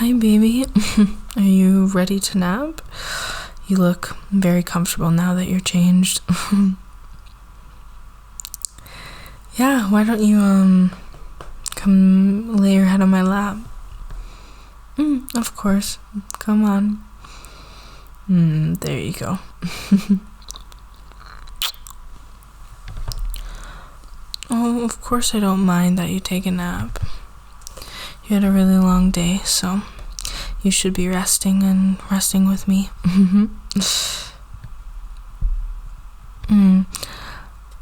Hi, baby. Are you ready to nap? You look very comfortable now that you're changed. Yeah, why don't you, come lay your head on my lap? Of course. Come on. There you go. Oh, of course I don't mind that you take a nap. You had a really long day, so you should be resting with me.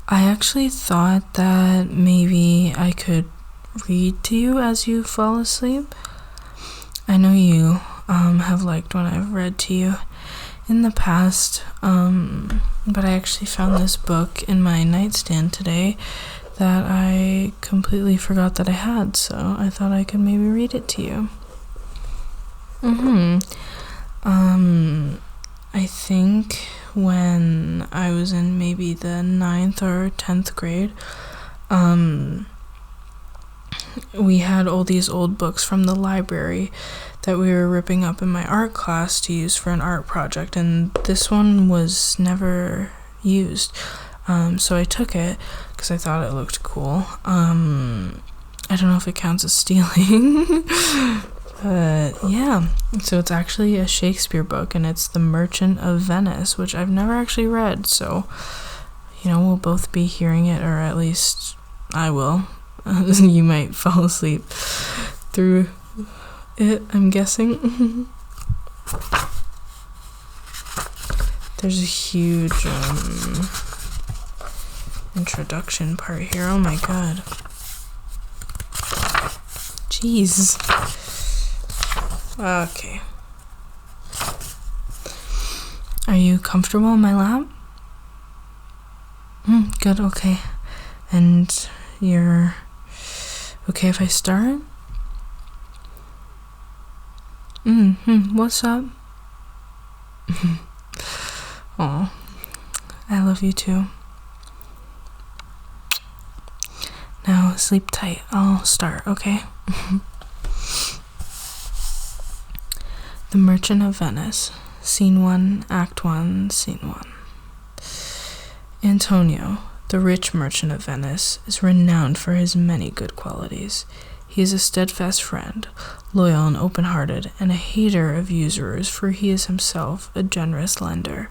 I actually thought that maybe I could read to you as you fall asleep. I know you have liked when I've read to you in the past, but I actually found this book in my nightstand today that I completely forgot that I had, so I thought I could maybe read it to you. I think when I was in maybe the 9th or 10th grade, we had all these old books from the library that we were ripping up in my art class to use for an art project, and this one was never used. So I took it because I thought it looked cool. I don't know if it counts as stealing. But yeah, so it's actually a Shakespeare book, and it's The Merchant of Venice, which I've never actually read, so, we'll both be hearing it, or at least I will. You might fall asleep through it, I'm guessing. There's a huge introduction part here. Oh my god. Jeez. Okay. Are you comfortable in my lap? Good, okay. And you're okay if I start? What's up? Aw, I love you too. Now sleep tight. I'll start, okay? The Merchant of Venice, Scene 1, Act 1, Scene 1. Antonio, the rich merchant of Venice, is renowned for his many good qualities. He is a steadfast friend, loyal and open-hearted, and a hater of usurers, for he is himself a generous lender.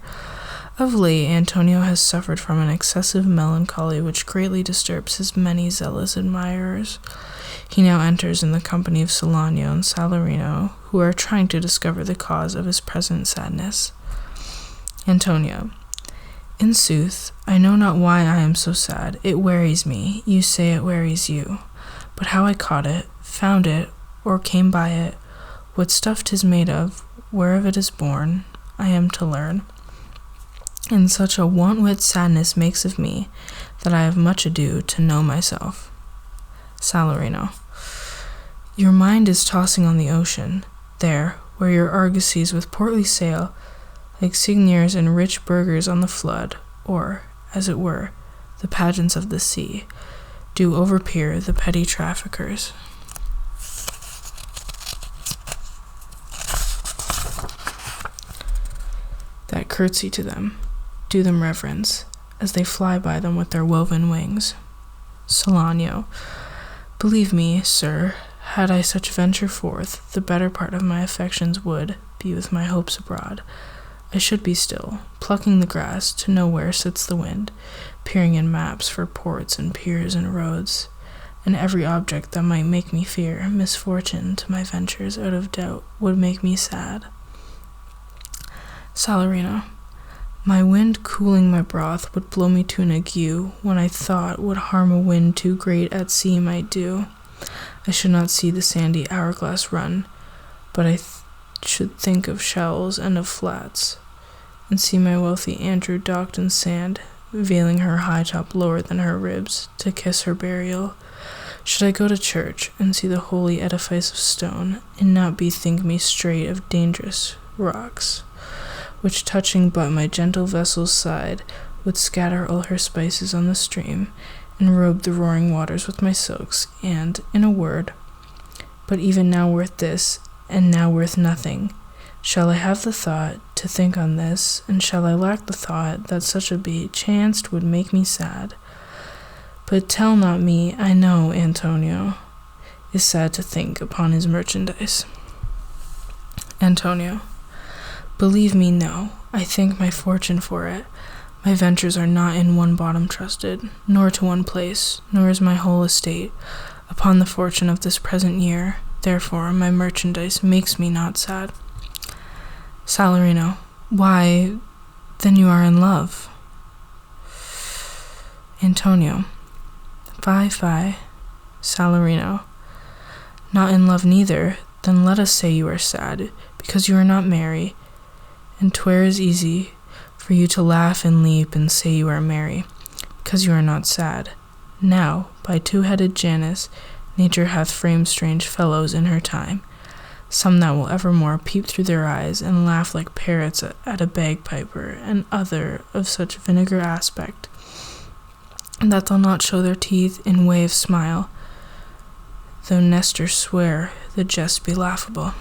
Of late, Antonio has suffered from an excessive melancholy which greatly disturbs his many zealous admirers. He now enters in the company of Salanio and Salarino, who are trying to discover the cause of his present sadness. Antonio. In sooth, I know not why I am so sad. It wearies me. You say it wearies you. But how I caught it, found it, or came by it, what stuff 'tis made of, whereof it is born, I am to learn. And such a want-wit sadness makes of me, that I have much ado to know myself. Salarino. Your mind is tossing on the ocean, there, where your argosies with portly sail, like Signiers and rich burghers on the flood, or, as it were, the pageants of the sea, do overpeer the petty traffickers. That curtsy to them, do them reverence, as they fly by them with their woven wings. Salanio. Believe me, sir, had I such venture forth, the better part of my affections would be with my hopes abroad. I should be still, plucking the grass to know where sits the wind, peering in maps for ports and piers and roads, and every object that might make me fear misfortune to my ventures out of doubt would make me sad. Salarino. My wind cooling my broth would blow me to an ague, when I thought what harm a wind too great at sea might do. I should not see the sandy hourglass run, but I should think of shells and of flats, and see my wealthy Andrew docked in sand, veiling her high top lower than her ribs, to kiss her burial. Should I go to church, and see the holy edifice of stone, and not bethink me straight of dangerous rocks, which touching but my gentle vessel's side, would scatter all her spices on the stream, and robe the roaring waters with my silks, and, in a word, but even now worth this, and now worth nothing. Shall I have the thought to think on this, and shall I lack the thought that such a be chanced would make me sad? But tell not me, I know Antonio is sad to think upon his merchandise. Antonio, believe me, no, I thank my fortune for it. My ventures are not in one bottom trusted, nor to one place, nor is my whole estate upon the fortune of this present year. Therefore my merchandise makes me not sad. Salarino, why, then you are in love. Antonio, fie. Salarino, not in love neither. Then let us say you are sad, because you are not merry, and 'twere as easy for you to laugh and leap and say you are merry, because you are not sad. Now, by two-headed Janus, nature hath framed strange fellows in her time, some that will evermore peep through their eyes and laugh like parrots at a bagpiper, and other of such vinegar aspect, that they'll not show their teeth in way of smile, though Nestor swear the jest be laughable.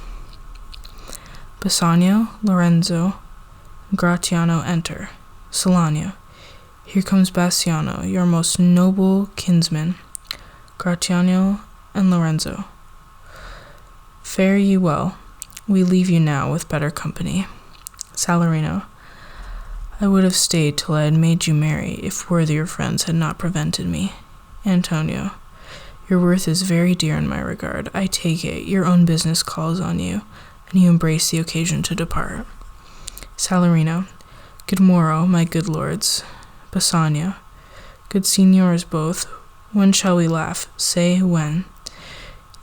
Bassanio, Lorenzo, and Gratiano enter. Salanio, here comes Bassiano, your most noble kinsman. Gratiano and Lorenzo, fare ye well. We leave you now with better company. Salarino, I would have stayed till I had made you merry, if worthier friends had not prevented me. Antonio, your worth is very dear in my regard. I take it, your own business calls on you, and you embrace the occasion to depart. Salarino, good morrow, my good lords. Bassanio, good signors both. When shall we laugh? Say when.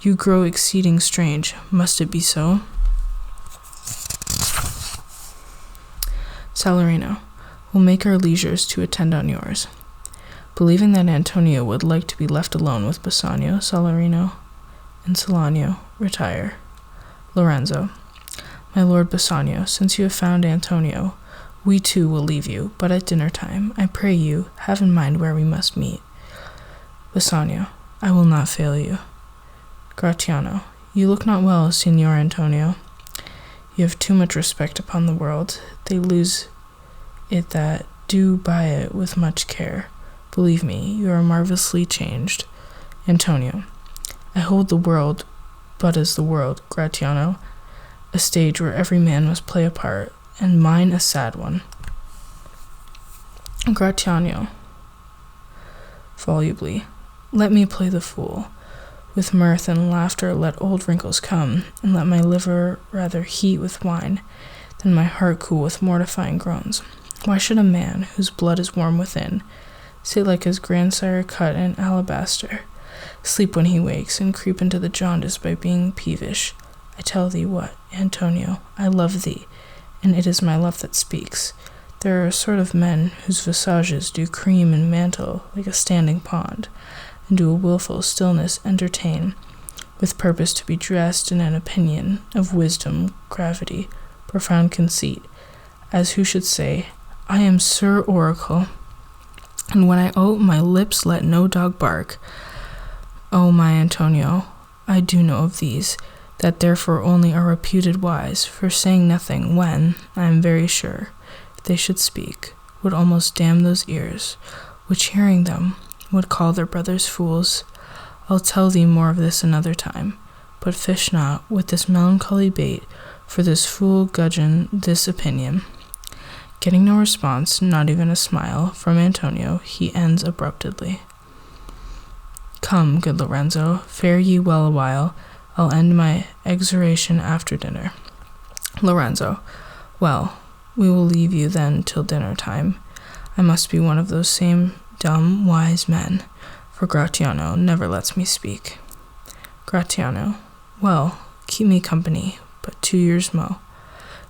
You grow exceeding strange. Must it be so? Salarino, we'll make our leisures to attend on yours. Believing that Antonio would like to be left alone with Bassanio, Salarino and Salanio retire. Lorenzo, my lord Bassanio, since you have found Antonio, we too will leave you, but at dinner time, I pray you, have in mind where we must meet. Bassanio, I will not fail you. Gratiano, you look not well, Signor Antonio. You have too much respect upon the world. They lose it that do buy it with much care. Believe me, you are marvelously changed. Antonio, I hold the world but as the world, Gratiano, a stage where every man must play a part, and mine a sad one. Gratiano, volubly, let me play the fool. With mirth and laughter let old wrinkles come, and let my liver rather heat with wine than my heart cool with mortifying groans. Why should a man, whose blood is warm within, sit like his grandsire cut in alabaster, sleep when he wakes, and creep into the jaundice by being peevish? I tell thee what, Antonio, I love thee, and it is my love that speaks. There are a sort of men whose visages do cream and mantle like a standing pond, and do a wilful stillness entertain, with purpose to be dressed in an opinion of wisdom, gravity, profound conceit, as who should say, I am Sir Oracle, and when I ope my lips let no dog bark. O my Antonio, I do know of these, that therefore only are reputed wise, for saying nothing, when, I am very sure, if they should speak, would almost damn those ears, which hearing them, would call their brothers fools. I'll tell thee more of this another time, but fish not with this melancholy bait, for this fool gudgeon this opinion. Getting no response, not even a smile, from Antonio, he ends abruptly. Come, good Lorenzo, fare ye well a while. I'll end my exhortation after dinner. Lorenzo, well, we will leave you then till dinner time. I must be one of those same dumb, wise men, for Gratiano never lets me speak. Gratiano, well, keep me company, but 2 years mo.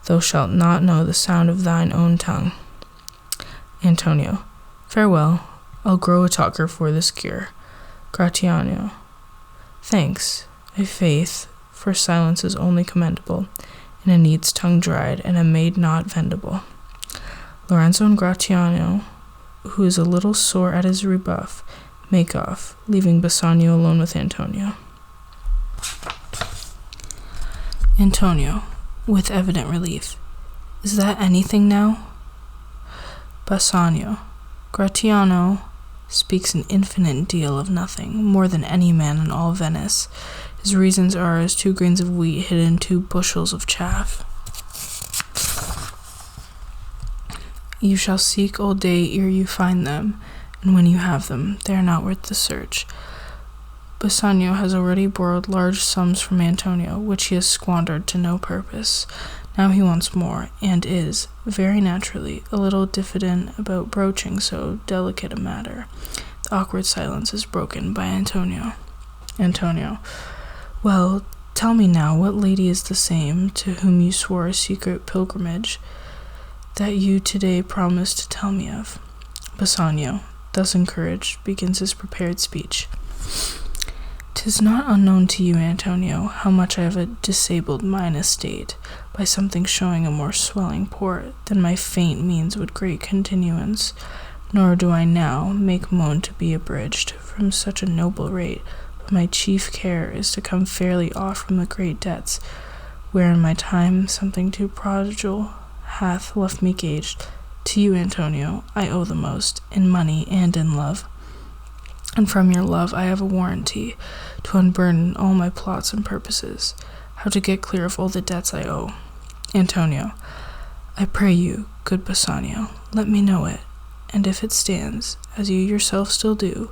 Thou shalt not know the sound of thine own tongue. Antonio, farewell, I'll grow a talker for this cure. Gratiano, thanks, i'faith, for silence is only commendable, and a need's tongue dried, and a maid not vendible. Lorenzo and Gratiano, who is a little sore at his rebuff, make off, leaving Bassanio alone with Antonio. Antonio, with evident relief. Is that anything now? Bassanio. Gratiano speaks an infinite deal of nothing, more than any man in all Venice. His reasons are as 2 grains of wheat hid in 2 bushels of chaff. You shall seek all day ere you find them, and when you have them, they are not worth the search. Bassanio has already borrowed large sums from Antonio, which he has squandered to no purpose. Now he wants more, and is, very naturally, a little diffident about broaching so delicate a matter. The awkward silence is broken by Antonio. Antonio. Well, tell me now, what lady is the same to whom you swore a secret pilgrimage that you today promised to tell me of? Bassanio, thus encouraged, begins his prepared speech. 'Tis not unknown to you, Antonio, how much I have disabled mine estate by something showing a more swelling port than my faint means would great continuance, nor do I now make moan to be abridged from such a noble rate, but my chief care is to come fairly off from the great debts, wherein my time something too prodigal hath left me gauged. To you, Antonio, I owe the most, in money and in love. And from your love I have a warranty to unburden all my plots and purposes, how to get clear of all the debts I owe. Antonio, I pray you, good Bassanio, let me know it, and if it stands, as you yourself still do,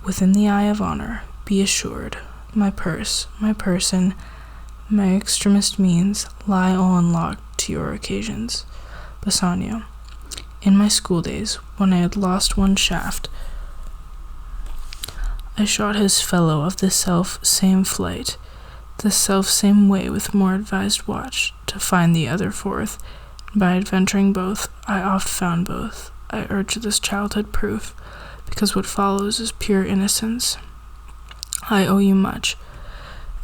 within the eye of honor, be assured, my purse, my person, my extremest means lie all unlocked to your occasions. Bassanio, in my school days, when I had lost one shaft, I shot his fellow of the self-same flight, the self-same way with more advised watch, to find the other forth, and by adventuring both, I oft found both. I urge this childhood proof, because what follows is pure innocence. I owe you much,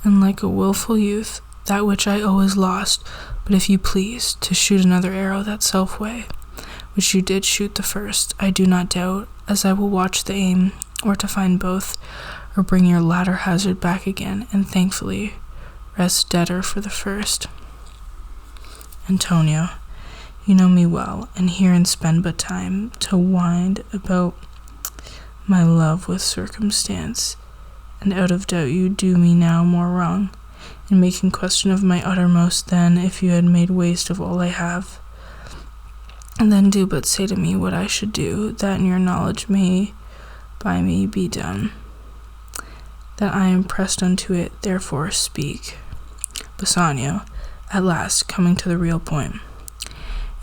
and like a wilful youth, that which I owe is lost, but if you please, to shoot another arrow that self-way, which you did shoot the first, I do not doubt, as I will watch the aim, or to find both, or bring your latter hazard back again, and thankfully rest debtor for the first. Antonio, you know me well, and herein spend but time to wind about my love with circumstance, and out of doubt you do me now more wrong, in making question of my uttermost than if you had made waste of all I have. And then do but say to me what I should do, that in your knowledge may by me be done, that I am pressed unto it, therefore speak. Bassanio, at last coming to the real point.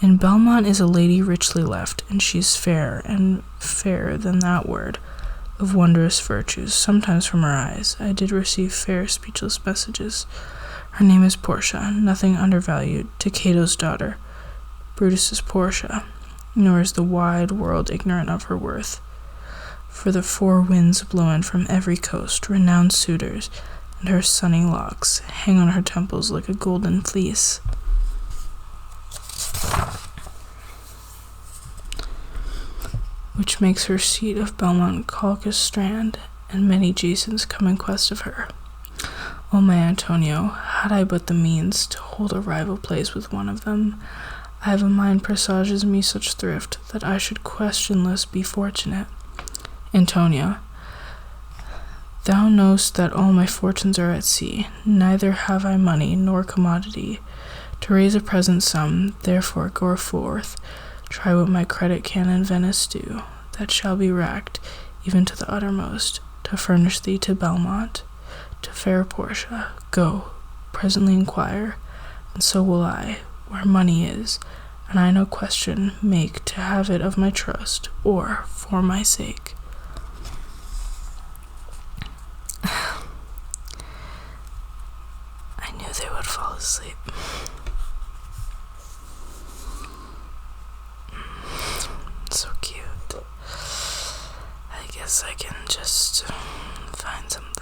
In Belmont is a lady richly left, and she is fair, and fairer than that word, of wondrous virtues, sometimes from her eyes. I did receive fair speechless messages. Her name is Portia, nothing undervalued, to Cato's daughter. Brutus is Portia, nor is the wide world ignorant of her worth. For the 4 winds blow in from every coast, renowned suitors, and her sunny locks hang on her temples like a golden fleece. Which makes her seat of Belmont Caucasus strand, and many Jasons come in quest of her. O my Antonio, had I but the means to hold a rival place with one of them, I have a mind presages me such thrift that I should questionless be fortunate. Antonio, thou knowest that all my fortunes are at sea, neither have I money nor commodity to raise a present sum, therefore go forth, try what my credit can in Venice do, that shall be racked even to the uttermost, to furnish thee to Belmont, to fair Portia. Go, presently inquire, and so will I, where money is, and I no question make to have it of my trust, or for my sake. I knew they would fall asleep. So cute. I guess I can just find something